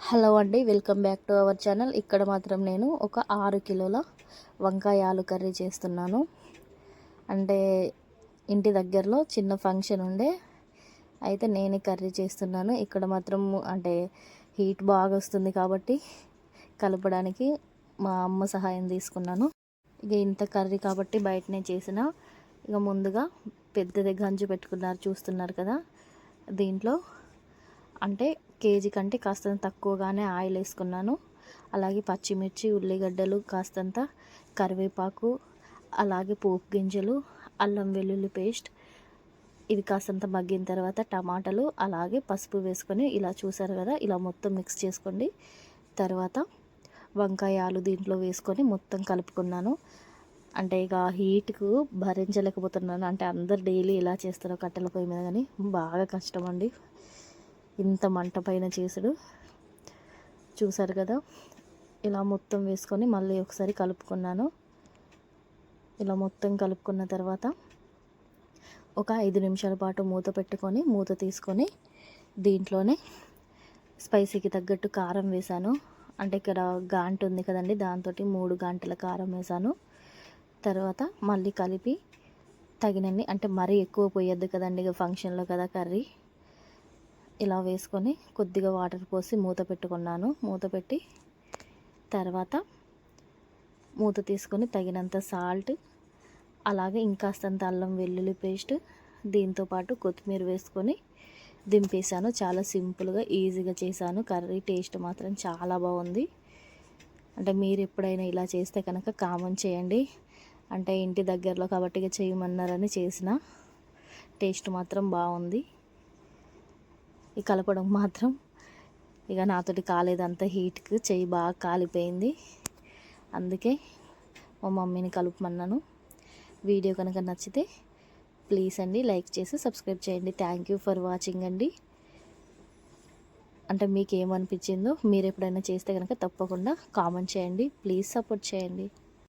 Hello అండి, welcome back to our channel. ఇక్కడ మాత్రం నేను ఒక 6 కిలోల వంకాయ ఆలు కర్రీ చేస్తున్నాను. అంటే ఇంటి దగ్గరలో చిన్న ఫంక్షన్ ఉండే, అయితే నేనే కర్రీ చేస్తున్నాను. ఇక్కడ మాత్రం అంటే హీట్ బాగా వస్తుంది కాబట్టి కలపడానికి మా అమ్మ సహాయం తీసుకున్నాను. ఇక ఇంత కర్రీ కాబట్టి బయటనే చేసిన. ఇక ముందుగా పెద్దది గంజు పెట్టుకున్నారు, చూస్తున్నారు కదా. దీంట్లో అంటే కేజీ కంటే కాస్తంత తక్కువగానే ఆయిల్ వేసుకున్నాను. అలాగే పచ్చిమిర్చి, ఉల్లిగడ్డలు, కాస్తంత కరివేపాకు, అలాగే పోపు గింజలు, అల్లం వెల్లుల్లి పేస్ట్, ఇవి కాస్తంత మగ్గిన తర్వాత టమాటాలు, అలాగే పసుపు వేసుకొని ఇలా చూసారు కదా, ఇలా మొత్తం మిక్స్ చేసుకోండి. తర్వాత వంకాయ ఆలు దీంట్లో వేసుకొని మొత్తం కలుపుకున్నాను. అంటే ఇక హీట్కు భరించలేకపోతున్నాను. అంటే అందరు డైలీ ఇలా చేస్తారు కట్టెల పొయ్యి మీద, కానీ బాగా కష్టం అండి ఇంత మంట పైన చేసుడు. చూసారు కదా, ఇలా మొత్తం వేసుకొని మళ్ళీ ఒకసారి కలుపుకున్నాను. ఇలా మొత్తం కలుపుకున్న తర్వాత ఒక 5 నిమిషాల పాటు మూత పెట్టుకొని, మూత తీసుకొని దీంట్లోనే స్పైసీకి తగ్గట్టు కారం వేసాను. అంటే ఇక్కడ గాంటు ఉంది కదండి, దాంతో 3 గంటల కారం వేసాను. తర్వాత మళ్ళీ కలిపి తగినన్ని, అంటే మరీ ఎక్కువ పోయొద్దు కదండి, ఇక ఫంక్షన్లో కదా కర్రీ. ఇలా వేసుకొని కొద్దిగా వాటర్ పోసి మూత పెట్టుకున్నాను. మూత పెట్టి తర్వాత మూత తీసుకొని తగినంత సాల్ట్, అలాగే ఇంకాస్తంత అల్లం వెల్లుల్లి పేస్ట్, దీంతోపాటు కొత్తిమీర వేసుకొని దింపేసాను. చాలా సింపుల్గా ఈజీగా చేశాను. కర్రీ టేస్ట్ మాత్రం చాలా బాగుంది. అంటే మీరు ఎప్పుడైనా ఇలా చేస్తే కనుక కామెంట్ చేయండి. అంటే ఇంటి దగ్గరలో కాబట్టి ఇక చేయమన్నారని చేసిన. టేస్ట్ మాత్రం బాగుంది. ఈ కలపడం మాత్రం ఇక నాతోటి కాలేదంతా హీట్కి చెయ్యి బాగా కాలిపోయింది. అందుకే మా మమ్మీని కలుపమన్నాను. వీడియో కనుక నచ్చితే ప్లీజ్ అండి లైక్ చేసి సబ్స్క్రైబ్ చేయండి. థ్యాంక్ యూ ఫర్ వాచింగ్ అండి. అంటే మీకు ఏమనిపించిందో మీరు ఎప్పుడైనా చేస్తే కనుక తప్పకుండా కామెంట్ చేయండి. ప్లీజ్ సపోర్ట్ చేయండి.